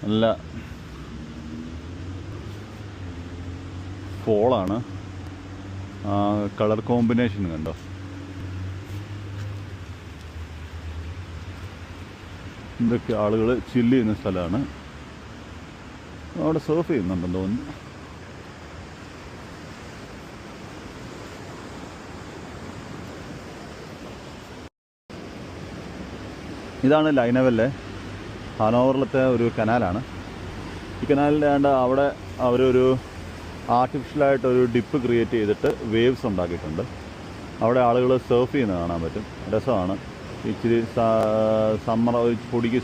നല്ല ഫോളാണ്. Colour combination കണ്ടോ. ഇതൊക്കെ ആളുകൾ ചില്ല് ചെയ്യുന്ന സ്ഥലമാണ്. അവിടെ സർഫ് ചെയ്യുന്നുണ്ടെന്ന് തോന്നുന്നു. ഇതാണ് ലൈനവെല്ലെ, ഹാനോവറിലത്തെ ഒരു കനാലാണ്. ഈ കനാലിൻ്റെ അവിടെ അവരൊരു ആർട്ടിഫിഷ്യലായിട്ടൊരു ഡിപ്പ് ക്രിയേറ്റ് ചെയ്തിട്ട് വേവ്സ് ഉണ്ടാക്കിയിട്ടുണ്ട്. അവിടെ ആളുകൾ സർഫ് ചെയ്യുന്നത് കാണാൻ പറ്റും. രസമാണ്. ഇച്ചിരി സമ്മർ പൊടിക്ക്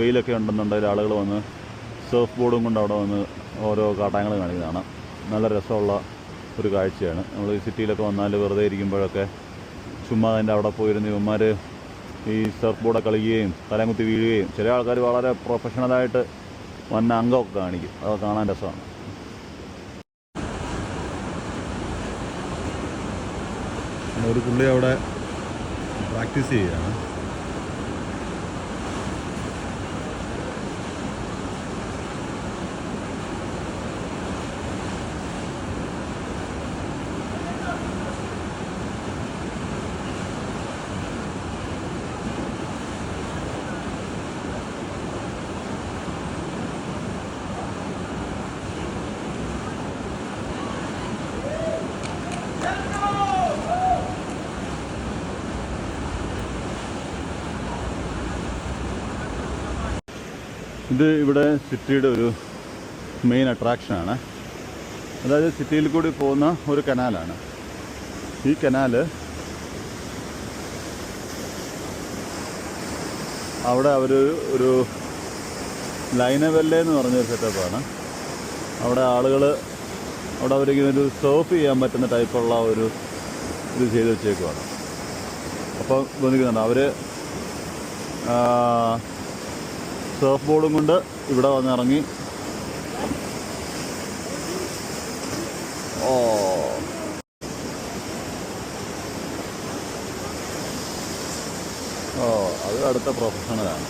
വെയിലൊക്കെ ഉണ്ടെന്നുണ്ടെങ്കിൽ ആളുകൾ വന്ന് സർഫ് ബോർഡും കൊണ്ട് അവിടെ വന്ന് ഓരോ കാട്ടായങ്ങൾ കാണിക്കുന്നതാണ്. നല്ല രസമുള്ള ഒരു കാഴ്ചയാണ്. നമ്മൾ ഈ സിറ്റിയിലൊക്കെ വന്നാൽ വെറുതെ ഇരിക്കുമ്പോഴൊക്കെ ചുമ്മാ അതിൻ്റെ അവിടെ പോയിരുന്ന് ഇവന്മാർ ഈ സർഫ് ബോർഡൊക്കെ കളിക്കുകയും തലകുത്തി വീഴുകയും, ചില ആൾക്കാർ വളരെ പ്രൊഫഷണലായിട്ട് വന്ന അംഗമൊക്കെ കാണിക്കും. അതൊക്കെ കാണാൻ രസമാണ്. ഒരു പുള്ളി അവിടെ പ്രാക്ടീസ് ചെയ്യുകയാണ്. ഇത് ഇവിടെ സിറ്റിയുടെ ഒരു മെയിൻ അട്രാക്ഷനാണ്. അതായത് സിറ്റിയിൽ കൂടി പോകുന്ന ഒരു കനാലാണ്. ഈ കനാല് അവിടെ അവർ ഒരു ലൈനവെല്ലെ എന്ന് പറഞ്ഞൊരു സെറ്റപ്പാണ്. അവിടെ ആളുകൾ അവിടെ അവരിങ്ങനെ ഒരു സർഫ് ചെയ്യാൻ പറ്റുന്ന ടൈപ്പുള്ള ഒരു ഇത് ചെയ്ത് വെച്ചേക്കുവാണ്. അപ്പോൾ തോന്നിക്കുന്നുണ്ട് അവർ സർഫ് ബോർഡും കൊണ്ട് ഇവിടെ വന്നിറങ്ങി അത് അടുത്ത പ്രൊഫഷണലാണ്.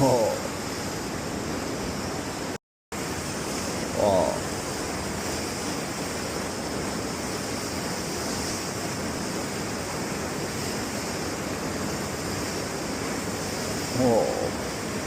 Oh.